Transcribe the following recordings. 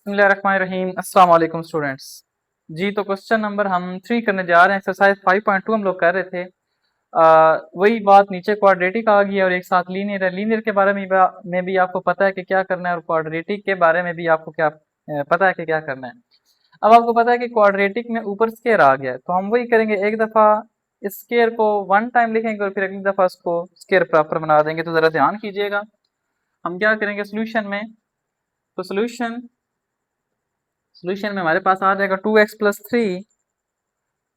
बिस्मिल्लाहिर्रहमानिर्रहीम। अस्सलाम वालेकुम स्टूडेंट्स। जी तो क्वेश्चन नंबर हम 3 करने जा रहे हैं। एक्सरसाइज 5.2 हम लोग कर रहे थे। वही बात, नीचे क्वाड्रेटिक आ गई है और एक साथ लीनियर है। लीनियर के बारे में भी आपको पता है कि क्या करना है और क्वाड्रेटिक के बारे में भी आपको क्या पता है कि क्या करना है। अब आपको पता है कि क्वाड्रेटिक में ऊपर स्केयर आ गया है तो हम वही करेंगे, एक दफ़ा इस स्केयर को वन टाइम लिखेंगे और फिर अगली दफ़ा इसको स्केयर प्रॉपर बना देंगे। तो ज़रा ध्यान कीजिएगा, हम क्या करेंगे सोल्यूशन में। तो सोल्यूशन में हमारे पास आ जाएगा 2x+3।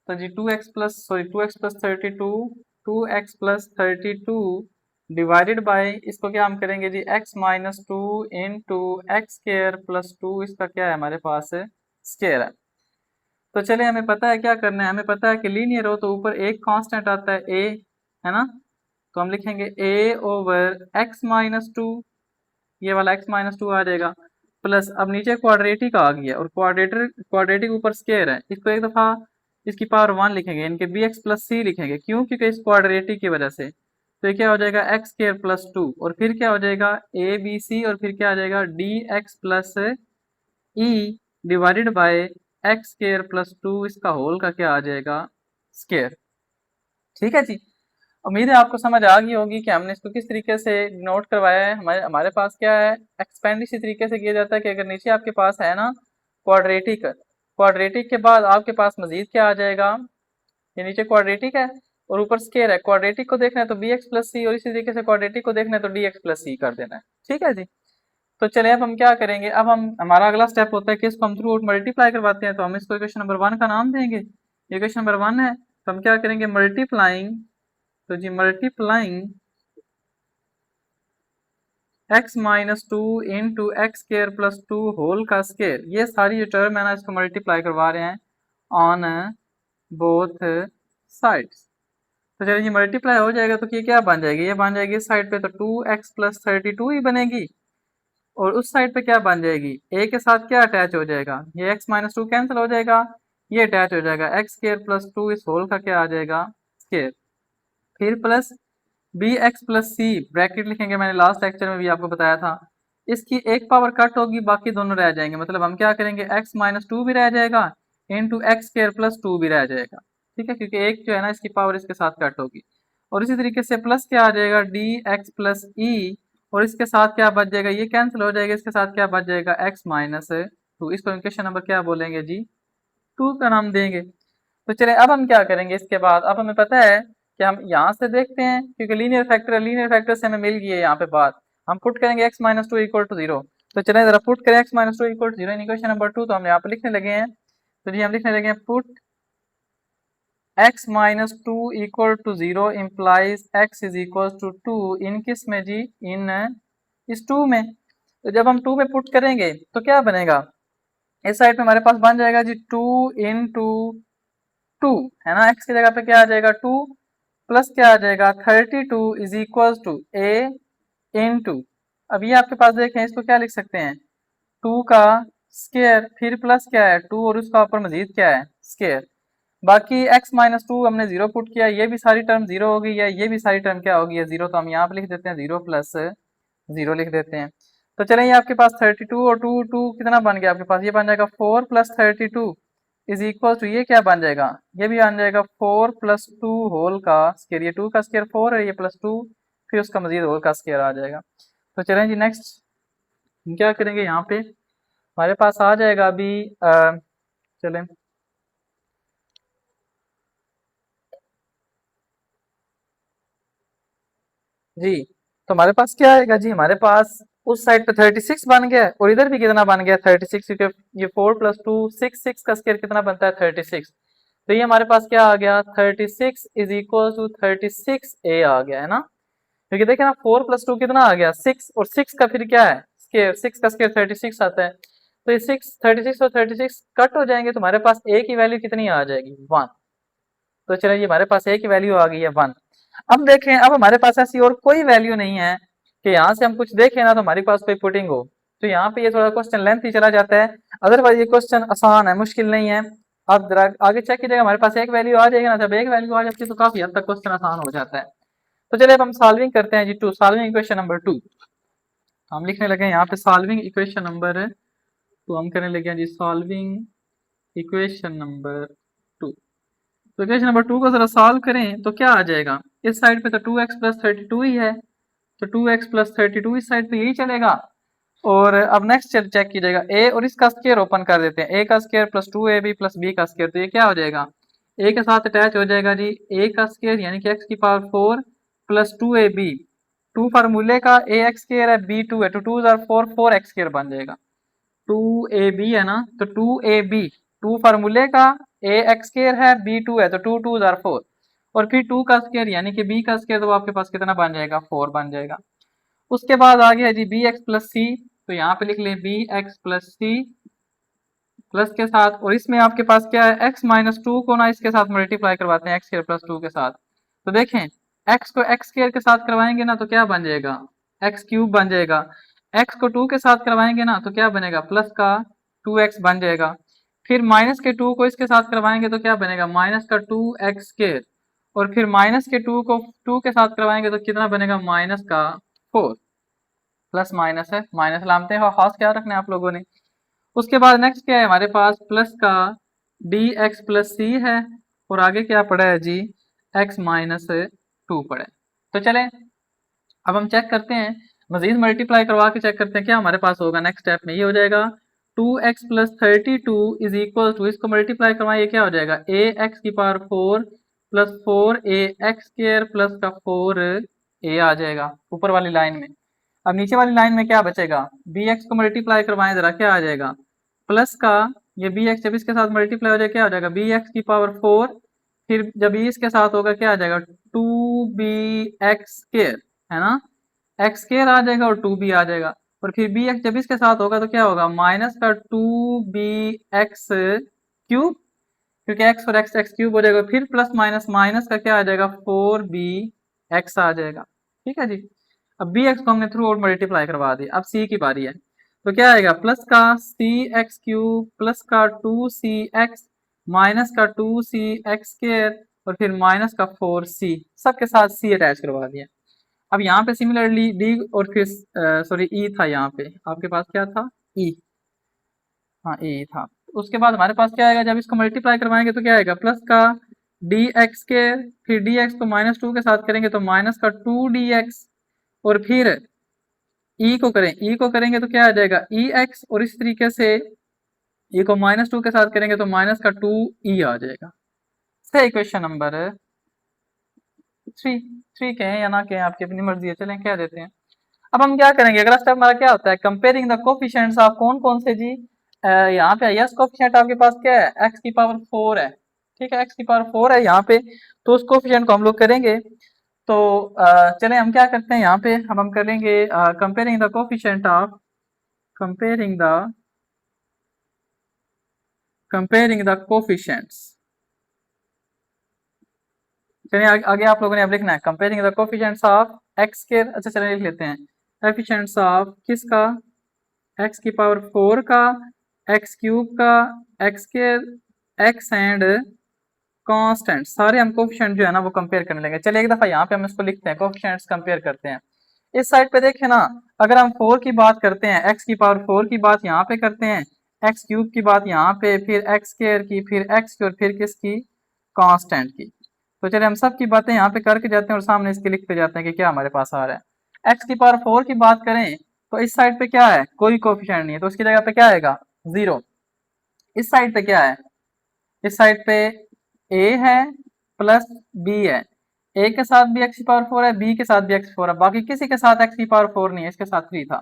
तो जी 2x+32, 2x+32 डिवाइडेड बाय, इसको क्या हम करेंगे जी, x-2 into x square plus 2, इसका क्या है हमारे पास स्केयर है। तो चले, हमें पता है क्या करना है। हमें पता है कि लीनियर हो तो ऊपर एक कांस्टेंट आता है a, है ना। तो हम लिखेंगे a/x-2, ये वाला x-2 आ जाएगा। प्लस अब नीचे क्वाड्रेटिक आ गया और क्वाड्रेटिक ऊपर स्केयर है, इसको एक दफा इसकी पावर 1 लिखेंगे, इनके bx+c लिखेंगे। क्यों? क्योंकि इस क्वाड्रेटिक की वजह से। तो ये क्या हो जाएगा, एक्स स्केयर प्लस 2 और फिर क्या हो जाएगा abc और फिर क्या आ जाएगा dx+e divided by x square plus 2, इसका होल का क्या आ जाएगा स्केयर। ठीक है जी। उम्मीद है आपको समझ आ गई होगी कि हमने इसको किस तरीके से नोट करवाया है। हमारे हमारे पास क्या है, एक्सपेंड इसी तरीके से किया जाता है कि अगर नीचे आपके पास है ना क्वाड्रेटिक, क्वाड्रेटिक के बाद आपके पास मजीद क्या आ जाएगा, ये नीचे क्वाड्रेटिक है और ऊपर स्केयर है। क्वाड्रेटिक को देखना है तो bx+c और इसी तरीके से क्वाड्रेटिक को देखना है तो dx+c कर देना है। ठीक है जी। तो चलिए अब हम क्या करेंगे, अब हम हमारा अगला स्टेप होता है कि इसको हम थ्रू आउट मल्टीप्लाई करवाते हैं। तो हम इसको इक्वेशन नंबर 1 का नाम देंगे। इक्वेशन नंबर 1 है तो हम क्या करेंगे, मल्टीप्लाइंग। तो जी multiplying x-2 into x square plus 2 whole का स्केयर, ये सारी जो टर्म है ना इसको मल्टीप्लाई करवा रहे हैं ऑन बोथ साइड्स। तो चलिए ये मल्टीप्लाई हो जाएगा तो ये क्या बन जाएगी, ये बन जाएगी इस साइड पे तो 2x+32 ही बनेगी और उस साइड पे क्या बन जाएगी, a के साथ क्या अटैच हो जाएगा, ये x-2 कैंसिल हो जाएगा, ये अटैच हो जाएगा एक्स स्केयर प्लस 2, इस होल का क्या आ जाएगा स्केयर। फिर प्लस bx+c ब्रैकेट लिखेंगे, मैंने लास्ट लेक्चर में भी आपको बताया था। इसकी एक पावर कट होगी, बाकी दोनों रह जाएंगे। मतलब हम क्या करेंगे, x-2 भी रह जाएगा इंटू एक्स स्केयर प्लस 2 भी रह जाएगा। ठीक है, क्योंकि एक जो है ना इसकी पावर इसके साथ कट होगी। और इसी तरीके से प्लस क्या आ जाएगा dx+e और इसके साथ क्या बच जाएगा, ये कैंसिल हो जाएगा, इसके साथ क्या बच जाएगा x-2। इसको इक्वेशन नंबर क्या बोलेंगे जी, 2 का नाम देंगे। तो चले अब हम क्या करेंगे इसके बाद, अब हमें पता है कि हम यहाँ से देखते हैं क्योंकि लीनियर फैक्टर से हमें मिल गई है यहाँ पे बात। हम पुट करेंगे x-2 इक्वल टू 0। तो चले जरा पुट करें x-2 equal to 0 in equation number 2। तो हम यहाँ पे लिखने लगे हैं, तो जी हम लिखने लगे हैं put x-2 equal to 0 implies x is equal to 2 in किस में जी, इन इस 2 में। तो जब हम 2 में पुट करेंगे तो क्या बनेगा, इस साइड में हमारे पास बन जाएगा जी 2 इंटू 2, है ना। x की जगह पे क्या आ जाएगा 2 प्लस क्या आ जाएगा 32 is equal to a into, अब ये आपके पास देखें इसको क्या लिख सकते हैं 2 का स्केयर फिर प्लस क्या है 2 और उसका ऊपर मजीद क्या है स्केयर। बाकी x-2 हमने 0 पुट किया, ये भी सारी टर्म 0 हो गई है, ये भी सारी टर्म क्या हो गई है 0। तो हम यहाँ पे लिख देते हैं 0 प्लस 0 लिख देते हैं। तो चलें ये आपके पास 32 और 2 2 कितना बन गया आपके पास, ये बन जाएगा 4 प्लस 32 इज इक्वल टू, ये क्या बन जाएगा, ये भी बन जाएगा 4 प्लस 2 होल का स्केयर। ये 2 का स्केयर 4 है, ये प्लस 2 फिर उसका मजीद होल का स्केयर आ जाएगा। तो चलें जी नेक्स्ट हम क्या करेंगे, यहाँ पे हमारे पास आ जाएगा अभी चलें जी। तो हमारे पास क्या आएगा जी, हमारे पास उस साइड पे 36 बन गया है और इधर भी कितना बन गया 36, क्योंकि ये 4 प्लस 2 6, 6 का स्केयर कितना बनता है 36। तो ये हमारे पास क्या आ गया 36 इज इक्वल टू 36a आ गया, है ना। क्योंकि देखिए ना 4 प्लस 2 कितना आ गया 6 और 6 का फिर क्या है स्केयर, 6 का स्केयर 36 आता है। तो ये 6 36 और 36 कट हो जाएंगे तो हमारे पास a की वैल्यू कितनी आ जाएगी 1। तो चलिए ये हमारे पास a की वैल्यू आ गई है 1। अब देखें, अब हमारे पास ऐसी और कोई वैल्यू नहीं है कि यहाँ से हम कुछ देखें ना तो हमारे पास कोई पुटिंग हो। तो यहाँ पे ये थोड़ा क्वेश्चन लेंथ ही चला जाता है, अदरवाइज ये क्वेश्चन आसान है, मुश्किल नहीं है। आप जरा आगे चेक कीजिएगा, हमारे पास एक वैल्यू आ जाएगी ना, जब एक वैल्यू आ जाती है तो काफी हद तक क्वेश्चन आसान हो जाता है। तो चलिए अब हम सॉल्विंग करते हैं जी, सॉल्विंग इक्वेशन नंबर 2। हम लिखने लगे यहाँ पे सॉल्विंग इक्वेशन नंबर तो हम करने लगे हैं जी सॉल्विंग इक्वेशन नंबर 2। तो इक्वेशन नंबर 2 को जरा सॉल्व करें तो क्या आ जाएगा, इस साइड पे तो 2x+32 ही है, तो 2x+32 इस साइड पे यही चलेगा। और अब नेक्स्ट चेक कीजिएगा, ए और इसका स्क्वायर ओपन कर देते हैं, ए का स्क्वायर प्लस 2ab प्लस बी का स्क्वायर, तो ये क्या हो जाएगा, ए के साथ अटैच हो जाएगा जी ए का स्क्वायर यानी कि x⁴ प्लस 2ab, 2 फार्मूले का ax² है b2 है, तो 2 जार 4 4x² बन जाएगा, 2ab है ना, तो 2ab 2 फार्मूले का ax² है b2 है, तो 2 2 जार 4 और फिर 2 का स्क्वायर यानी कि b का स्क्वायर, तो आपके पास कितना बन जाएगा 4 बन जाएगा। उसके बाद आ गया जी bx प्लस सी, तो यहाँ पे लिख लें bx प्लस सी प्लस के साथ, और इसमें आपके पास क्या है x-2 को ना इसके साथ मल्टीप्लाई करवाते हैं x² + 2 के साथ, तो देखें x को x² के साथ करवाएंगे ना तो क्या बन जाएगा x³ बन जाएगा, x को 2 के साथ करवाएंगे ना तो क्या बनेगा प्लस का 2x बन जाएगा, फिर माइनस के 2 को इसके साथ करवाएंगे तो क्या बनेगा माइनस का 2x², और फिर माइनस के 2 को 2 के साथ करवाएंगे तो कितना बनेगा माइनस का 4, प्लस माइनस है, माइनस लामते हैं खास क्या रखना है आप लोगों ने। उसके बाद नेक्स्ट क्या है हमारे पास प्लस का dx प्लस सी है, और आगे क्या पड़ा है जी x-2 पड़ा है। तो चलें अब हम चेक करते हैं, मजीद मल्टीप्लाई करवा के चेक करते हैं क्या हमारे पास होगा। नेक्स्ट स्टेप में ये हो जाएगा 2x+32 इज इक्वल टू, इसको मल्टीप्लाई करवाएं, ये क्या हो जाएगा ax⁴ प्लस 4ax² प्लस का 4a आ जाएगा ऊपर वाली लाइन में। अब नीचे वाली लाइन में क्या बचेगा, bx को मल्टीप्लाई करवाएं जरा, क्या आ जाएगा प्लस का ये bx जब इसके साथ मल्टीप्लाई हो जाए क्या हो जाएगा bx⁴, फिर जब ये इसके साथ होगा क्या आ जाएगा 2bx² है ना, x² आ जाएगा और 2b आ जाएगा, और फिर bx जब इसके साथ होगा तो क्या होगा माइनस का 2bx⁵, क्योंकि x और x³ हो जाएगा, फिर प्लस माइनस माइनस का क्या आ जाएगा 4bx आ जाएगा। ठीक है जी, अब bx को हमने थ्रू आउट मल्टीप्लाई करवा दिया, अब c की बारी है, तो क्या आएगा प्लस का cx³ प्लस का 2cx माइनस का 2cx² और फिर माइनस का 4c, सबके साथ c अटैच करवा दिया। अब यहाँ पे सिमिलरली d और फिर सॉरी e था, यहाँ पे आपके पास क्या था e, हाँ e था। उसके बाद हमारे पास क्या आएगा, जब इसको मल्टीप्लाई करवाएंगे तो क्या आएगा प्लस का dx के, फिर dx को -2 के साथ करेंगे तो माइनस का 2dx, और फिर e को करें, e को करेंगे तो क्या आ जाएगा ex, और इस तरीके से e को -2 के साथ करेंगे तो माइनस का 2e आ जाएगा। सही इक्वेशन नंबर 3 कहें या ना कहें आपकी अपनी मर्जी है, चलें कह देते हैं। अब हम क्या करेंगे, अगला स्टेप हमारा क्या होता है कंपेयरिंग द कोफिशिएंट्स ऑफ कौन कौन से जी, यहाँ पे हाईएस्ट कोफिशिएंट आपके पास क्या है x⁴ है, ठीक है x⁴ है यहाँ पे, तो उस कोफिशिएंट को हम लोग करेंगे। तो चलें हम क्या करते हैं यहाँ पे, अब हम करेंगे comparing the coefficient of comparing the coefficients. चलिए आगे आप लोगों ने अब लिखना है comparing the coefficients of x², अच्छा चलिए लिख लेते हैं कोफिशिएंट्स ऑफ किसका x⁴ का, x³ का, x² x एंड कांस्टेंट, सारे हम कोफिशिएंट जो है ना वो कंपेयर करने लगे। चलिए एक दफा यहाँ पे हम इसको लिखते हैं कोफिशिएंट्स कंपेयर करते हैं। इस साइड पे देखें ना, अगर हम 4 की बात करते हैं x⁴ की बात यहाँ पे करते हैं, x³ की बात यहाँ पे, फिर x² की, फिर x की, और फिर किसकी कांस्टेंट की। तो चलिए हम सब की बातें यहाँ पे करके जाते हैं और सामने इसके लिखते जाते हैं कि क्या हमारे पास आ रहा है। x⁴ की बात करें तो इस साइड पे क्या है कोई कोफिशिएंट नहीं है, तो उसकी जगह पे क्या आएगा 0। इस साइड पे क्या है, इस साइड पे a है प्लस b है, a के साथ भी x⁴ है, b के साथ भी x⁴ है, बाकी किसी के साथ x⁴ नहीं है, इसके साथ 3 था,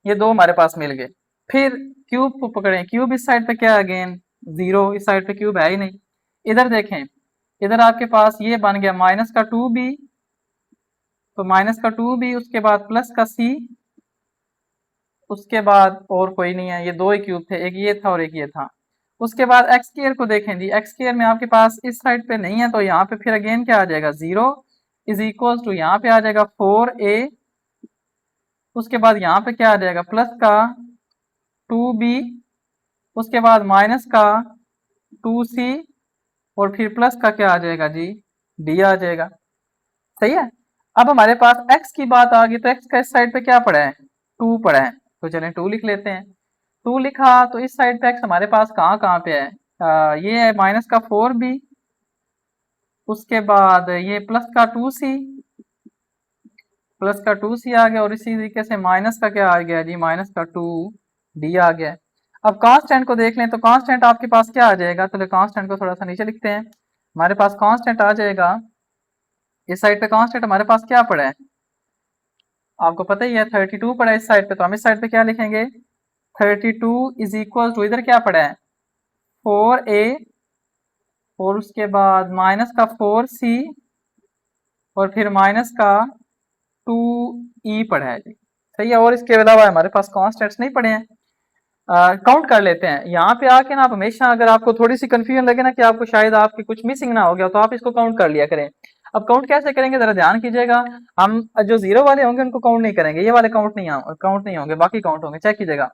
ये दो हमारे पास मिल गए। फिर क्यूब को पकड़ें, क्यूब इस साइड पे क्या है अगेन 0, इस साइड पे क्यूब है ही नहीं। इधर देखें, इधर आपके पास ये बन गया माइनस का 2b, तो माइनस का 2b, उसके बाद प्लस का c, उसके बाद और कोई नहीं है, ये दो ही क्यूब थे, एक ये था और एक ये था। उसके बाद x² को देखें जी, x² में आपके पास इस साइड पे नहीं है, तो यहाँ पे फिर अगेन क्या आ जाएगा 0 इज इक्वल टू, यहाँ पे आ जाएगा 4a, उसके बाद यहाँ पे क्या आ जाएगा प्लस का 2b, उसके बाद माइनस का 2c, और फिर प्लस का क्या आ जाएगा जी d आ जाएगा। सही है, अब हमारे पास x की बात आ गई, तो x का इस साइड पे क्या पड़ा है 2 पड़ा है, तो चलें 2 लिख लेते हैं। 2 लिखा तो इस साइड पे x हमारे पास कहाँ कहाँ पे है, ये है माइनस का 4b, उसके बाद ये प्लस का 2c, प्लस का 2c आ गया, और इसी तरीके से माइनस का क्या आ गया जी, माइनस का 2d आ गया। अब कांस्टेंट को देख लें तो कांस्टेंट आपके पास क्या आ जाएगा, तो कांस्टेंट को थोड़ा सा नीचे लिखते हैं। हमारे पास कांस्टेंट आ जाएगा, इस साइड पे कांस्टेंट हमारे पास क्या पड़ा है, आपको पता ही है 32 पड़ा है इस साइड पे, तो हम इस साइड पे क्या लिखेंगे, 32 इज इक्वल टू, इधर क्या पड़ा है 4a, और उसके बाद माइनस का 4c, और फिर माइनस का 2e पड़ा है जी, सही है। और इसके अलावा हमारे पास कॉन्स्टेंट्स नहीं पड़े हैं। काउंट कर लेते हैं यहाँ पे आके ना, आप हमेशा अगर आपको थोड़ी सी कंफ्यूजन लगे ना कि आपको शायद आपकी कुछ मिसिंग ना हो गया, तो आप इसको काउंट कर लिया करें। अब काउंट कैसे करेंगे जरा ध्यान कीजिएगा, हम जो जीरो वाले होंगे उनको काउंट नहीं करेंगे, ये वाले काउंट नहीं होंगे, बाकी काउंट होंगे, चेक कीजिएगा।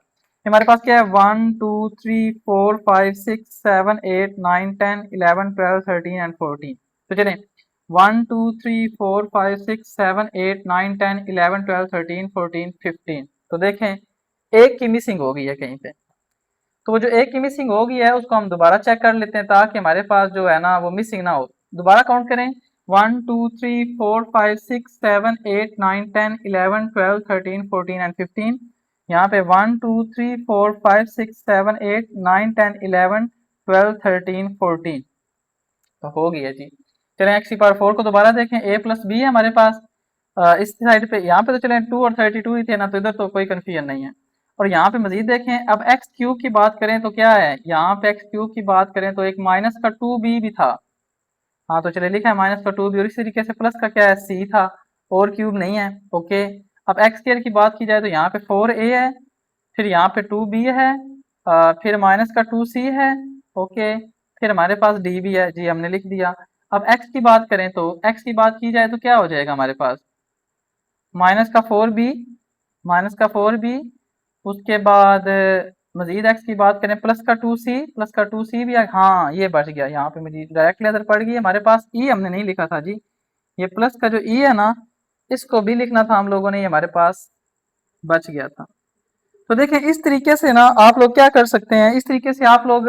हमारे पास क्या है 1 2 3 4 5 6 7 8 9 10 11 12 13 एंड 14। तो चलें 1 2 3 4 5 6 7 8 9 10 11 12 13 14 15। तो देखें एक की मिसिंग हो गई है कहीं पे, तो वो जो एक की मिसिंग हो गई है उसको हम दोबारा चेक कर लेते हैं, ताकि हमारे पास जो है ना वो मिसिंग ना हो। दोबारा काउंट करें 1 2 3 4 5 6 7 8 9 10 11 12 13 14 एंड 15। यहाँ पे 1 2 3 4 5 6 7 8 9 10 11 12 13 14, तो हो गई है जी। चलें एक्स की पावर 4 को दोबारा देखें, a प्लस बी है हमारे पास, इस साइड पे, यहाँ पे तो चलें 2 और 32 ही थे ना, तो इधर तो कोई कंफ्यूजन नहीं है। और यहाँ पे मजीद देखें, अब एक्स क्यूब की बात करें तो क्या है, यहाँ पे एक्स क्यूब की बात करें तो एक माइनस का 2b भी था, हाँ तो चलिए लिखा है माइनस का 2b, और इस तरीके से प्लस का क्या है c था, और क्यूब नहीं है, ओके। अब एक्स स्क्वायर की बात की जाए तो यहाँ पे 4a है, फिर यहाँ पे 2b है, फिर माइनस का 2c है, ओके, फिर हमारे पास d भी है जी, हमने लिख दिया। अब x की बात करें तो x की बात की जाए तो क्या हो जाएगा हमारे पास, माइनस का 4b, माइनस का 4b, उसके बाद मजीद x की बात करें प्लस का 2c, प्लस का 2c भी हाँ ये बच गया, यहाँ पे मुझे डायरेक्टली अदर पड़ गई हमारे पास, e हमने नहीं लिखा था जी, ये प्लस का जो e है ना इसको भी लिखना था हम लोगों ने, ये हमारे पास बच गया था। तो देखें इस तरीके से ना आप लोग क्या कर सकते हैं, इस तरीके से आप लोग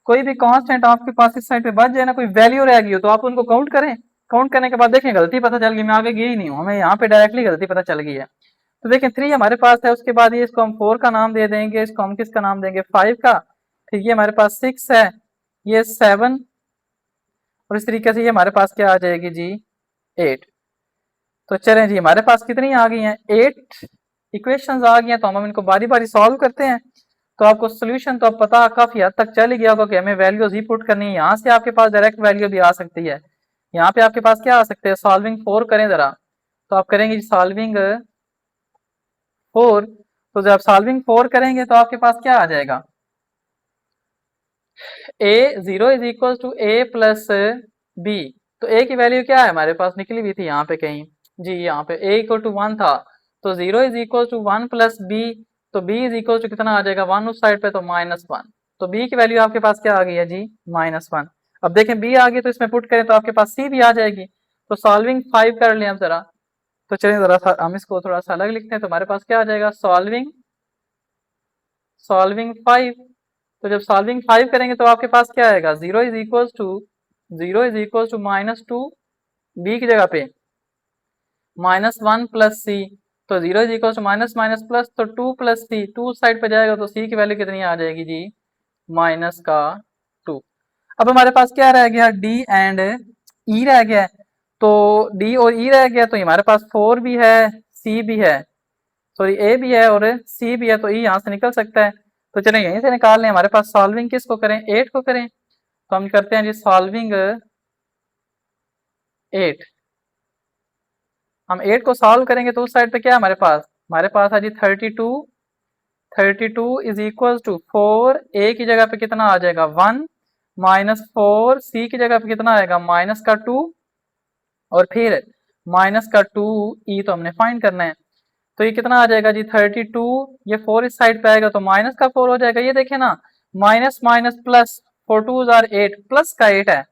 कोई भी कांस्टेंट आपके पास इस साइड पे बच जाए ना, कोई वैल्यू रह गई हो तो आप उनको काउंट करें, काउंट करने के बाद देखें गलती पता चल गई, मैं आगे गई ही नहीं हूँ, हमें यहाँ पे डायरेक्टली गलती पता चल गई है। तो देखें 3 हमारे पास है, उसके बाद ये इसको हम 4 का नाम दे देंगे, इसको हम किसका नाम देंगे 5 का, ठीक है, हमारे पास 6 है, ये 7, और इस तरीके से ये हमारे पास क्या आ जाएगी जी 8। तो चलें जी हमारे पास कितनी आ गई हैं 8 इक्वेशंस आ गई हैं, तो हम इनको बारी बारी सॉल्व करते हैं। तो आपको सोल्यूशन तो अब पता काफी हद तक चल ही गया होगा कि हमें वैल्यूज ही पुट करनी है, यहाँ से आपके पास डायरेक्ट वैल्यू भी आ सकती है, यहाँ पे आपके पास क्या आ सकते हैं, सॉल्विंग 4 करें जरा, तो आप करेंगे सॉल्विंग 4, तो जब सॉल्विंग 4 करेंगे तो आपके पास क्या आ जाएगा, a 0 is equal to a plus b। तो a की वैल्यू क्या है हमारे पास निकली हुई थी यहाँ पे कहीं जी, यहाँ पे a इक्वल टू 1 था, तो 0 is equal to 1 plus b, तो b इज इक्वल टू कितना आ जाएगा 1 उस साइड पे, तो -1, तो b की वैल्यू आपके पास क्या आ गई है जी -1। अब देखें b आ गई तो इसमें पुट करें तो आपके पास c भी आ जाएगी। तो सॉल्विंग 5 कर लें अब जरा, तो चलिए जरा हम इसको थोड़ा सा अलग लिखते हैं, तो हमारे पास क्या आ जाएगा सॉल्विंग सॉल्विंग 5। तो जब सॉल्विंग 5 करेंगे तो आपके पास क्या आएगा, 0 इज इक्वल टू -2, बी की जगह पे -1 प्लस सी, तो 0 is equal to minus minus plus, तो 2 प्लस सी, 2 साइड पे जाएगा तो सी की वैल्यू कितनी आ जाएगी जी -2। अब हमारे पास क्या रह गया डी एंड ई रह गया है, तो डी और ई रह गया, तो हमारे पास 4 भी है, सी भी है, सॉरी ए भी है और सी भी है, तो ई यहाँ से निकल सकता है। तो चलें यहीं से निकाल लें, हमारे पास सॉल्विंग किसको करें 8 को करें, तो हम करते हैं जी सॉल्विंग 8। हम 8 को सॉल्व करेंगे तो उस साइड पे क्या है हमारे पास है जी 32 इज इक्वल टू 4, ए की जगह पे कितना आ जाएगा 1, -4, सी की जगह पे कितना आएगा -2, और फिर -2 ई तो हमने फाइंड करना है। तो ये कितना आ जाएगा जी 32, ये 4 इस साइड पे आएगा तो माइनस का 4 हो जाएगा, ये देखे ना minus minus plus, 4 2 are 8, plus का 8 है,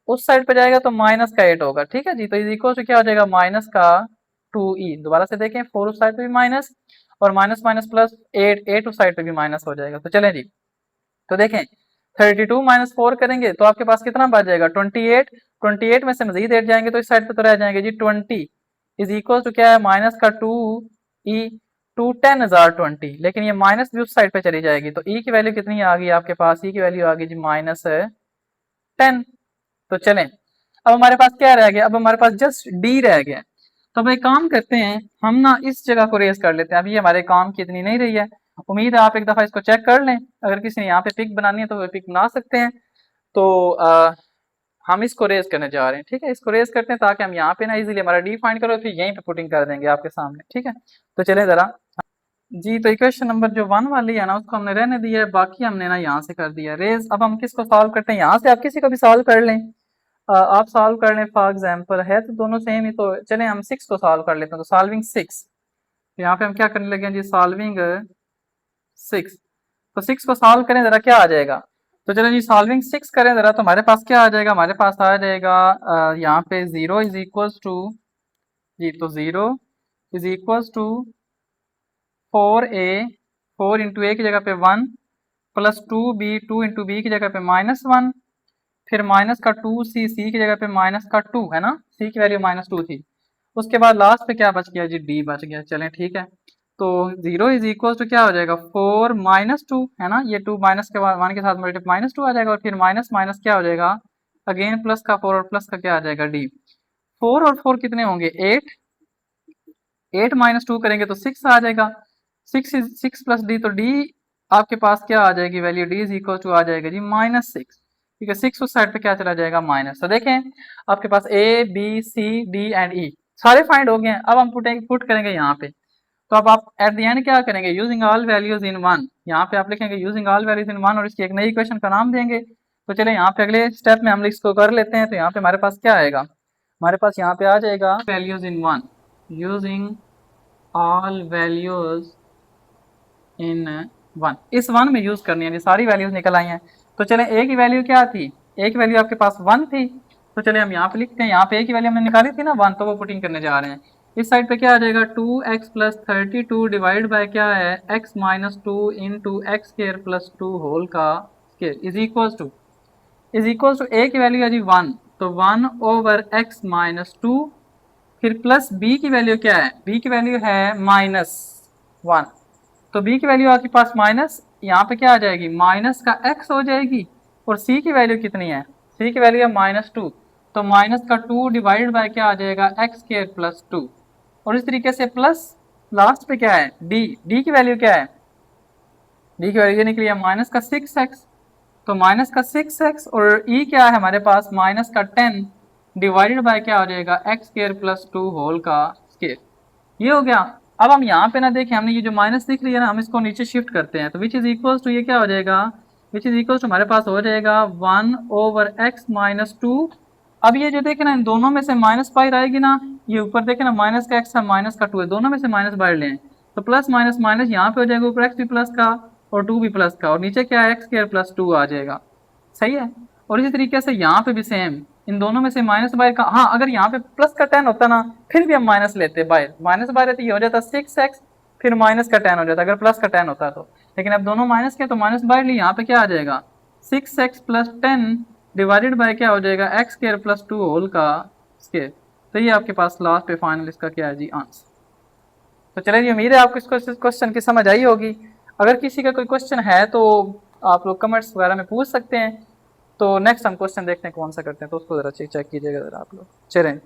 उस साइड पे जाएगा तो माइनस का 8 होगा, ठीक है जी। तो इज इक्वल टू क्या हो जाएगा -2e, दोबारा से देखें 4 उस साइड पे भी माइनस, और माइनस माइनस प्लस 8 उस साइड पे भी माइनस हो जाएगा। तो चलें जी, तो देखें 32 माइनस 4 करेंगे तो आपके पास कितना बच जाएगा 28। 28 में से मजीद 8 जाएंगे तो इस साइड पे तो रह जाएंगे जी 20 इज इक्वल टू क्या है माइनस का 2 ई 2 10,020, लेकिन ये माइनस भी उस साइड पे चली जाएगी तो ई की वैल्यू कितनी आ गई आपके पास, ई की वैल्यू आ गई जी -10। तो चलें अब हमारे पास क्या रह गया, अब हमारे पास जस्ट डी रह गया। तो अब एक काम करते हैं हम ना इस जगह को रेज कर लेते हैं, अभी हमारे काम की इतनी नहीं रही है। उम्मीद है आप एक दफा इसको चेक कर लें, अगर किसी ने यहाँ पे पिक बनानी है तो वो पिक बना सकते हैं। तो हम इसको रेज करने जा रहे हैं, ठीक है, इसको रेज करते हैं ताकि हम यहाँ पे ना इजीली हमारा डी फाइंड करो फिर यहीं पे पुटिंग कर देंगे आपके सामने, ठीक है। तो चले जरा जी, तो इक्वेशन नंबर जो 1 वाली है ना उसको हमने रहने दिया है, बाकी हमने ना यहाँ से कर दिया रेज। अब हम किसको सॉल्व करते हैं, यहाँ से आप किसी को भी सॉल्व कर लें, आप सॉल्व कर लें फॉर एग्जाम्पल, है तो दोनों सेम ही। तो चले हम 6 को सॉल्व कर लेते हैं, तो सॉल्विंग 6, तो यहाँ पे हम क्या करने लगे हैं जी सॉल्विंग 6। तो 6 को सॉल्व करें जरा क्या आ जाएगा, तो चलो जी सॉल्विंग 6 करें जरा, तो हमारे पास क्या आ जाएगा, हमारे पास आ जाएगा यहाँ पे 0 इज इक्वल टू जी, तो 0 is equal to 4a, 4 into A की जगह पे 1 प्लस 2b, 2 इंटू बी की जगह पे -1, फिर माइनस का 2c, सी की जगह पे माइनस का 2 है ना, सी की वैल्यू -2 थी। उसके बाद लास्ट पे क्या बच गया जी, डी बच गया। चलें ठीक है, तो 0 इज इक्वल टू क्या हो जाएगा 4 -2 है ना, ये 2 माइनस के बाद 1 के साथ मल्टीप्लाई -2 आ जाएगा, और फिर माइनस माइनस क्या हो जाएगा अगेन प्लस का 4 और प्लस का क्या आ जाएगा डी। 4 और 4 कितने होंगे 8, 8 -2 करेंगे तो 6 आ जाएगा, 6 प्लस डी, तो डी आपके पास क्या आ जाएगी value, D is equal to आ जाएगा जी -6, ठीक है। 6 उस साइड पे क्या चला जाएगा माइनस। तो देखें आपके पास A B C D and E सारे फाइंड हो गए हैं। अब हम पुट करेंगे यहाँ पे, तो अब आप एट द एंड क्या करेंगे using all values in one, यहाँ पे आप लिखेंगे using all values in one और इसकी एक नई इक्वेशन का नाम देंगे। तो चले यहाँ पे अगले स्टेप में हम इसको कर लेते हैं। तो यहाँ पे हमारे पास क्या आएगा, हमारे पास यहाँ पे आ जाएगा values in one, using all values in one, इस वन में यूज करनी है, सारी वैल्यूज निकल आई हैं। तो चले ए की वैल्यू क्या थी, ए की वैल्यू आपके पास 1 थी, तो चले हम यहाँ पे लिखते हैं, यहाँ पे ए की वैल्यू हमने निकाली थी ना 1, तो वो पुटिंग करने जा रहे हैं। इस साइड पे क्या आ जाएगा 2x प्लस 32 डिवाइड बाय क्या है x minus 2 into x square plus 2 whole का square is equal to a की वैल्यू है जी 1, तो 1 ओवर x माइनस 2, फिर प्लस b की वैल्यू क्या है, b की वैल्यू है -1, तो b की वैल्यू आपके पास माइनस, यहाँ पे क्या आ जाएगी माइनस का x हो जाएगी, और c की वैल्यू कितनी है, c की वैल्यू है -2, तो माइनस का 2 डिवाइड बाय क्या आ जाएगा एक्स स्क्वायर प्लस 2, और इस तरीके से प्लस लास्ट पे क्या है d, d की वैल्यू क्या है, d की वैल्यू निकली है माइनस का 6x, तो माइनस का 6x, और e क्या है हमारे पास माइनस का 10 डिवाइडेड बाय क्या हो जाएगा एक्स स्क्वायर प्लस 2 होल का स्क्वायर, ये हो गया। अब हम यहाँ पे ना देखें, हमने ये जो माइनस दिख रही है ना, हम इसको नीचे शिफ्ट करते हैं, तो विच इज इक्वल टू ये क्या हो जाएगा, विच इज इक्वल टू हमारे पास हो जाएगा 1 ओवर x माइनस 2। अब ये जो देखे ना इन दोनों में से माइनस बाहर आएगी ना, ये ऊपर देखे ना माइनस का x है माइनस का 2 है, दोनों में से माइनस बाहर लें, तो प्लस माइनस माइनस यहाँ पे हो जाएगा, ऊपर x भी प्लस का और 2 भी प्लस का, और नीचे क्या है एक्स स्क्वायर प्लस 2 आ जाएगा, सही है। और इसी तरीके से यहाँ पे भी सेम, इन दोनों में से माइनस बाहर का, हाँ अगर यहाँ पे प्लस का 10 होता ना फिर भी हम माइनस लेते, बाहर माइनस बाहर रहती, ये हो जाता 6x, फिर माइनस का 10 हो जाता अगर प्लस का 10 होता तो, लेकिन अब दोनों माइनस के तो माइनस बाहर ली, यहाँ पे क्या आ जाएगा 6x प्लस 10 डिवाइडेड बाय क्या हो जाएगा एक्स स्क्वायर प्लस 2 होल का स्क्वायर। तो ये आपके पास लास्ट पे फाइनल इसका क्या है जी आंसर। तो चलिए जी, उम्मीद है आपको इस क्वेश्चन की समझ आई होगी। अगर किसी का कोई क्वेश्चन है तो आप लोग कमेंट्स वगैरह में पूछ सकते हैं। तो नेक्स्ट हम क्वेश्चन देखते हैं कौन सा करते हैं, तो उसको जरा चेक कीजिएगा जरा आप लोग। चलें।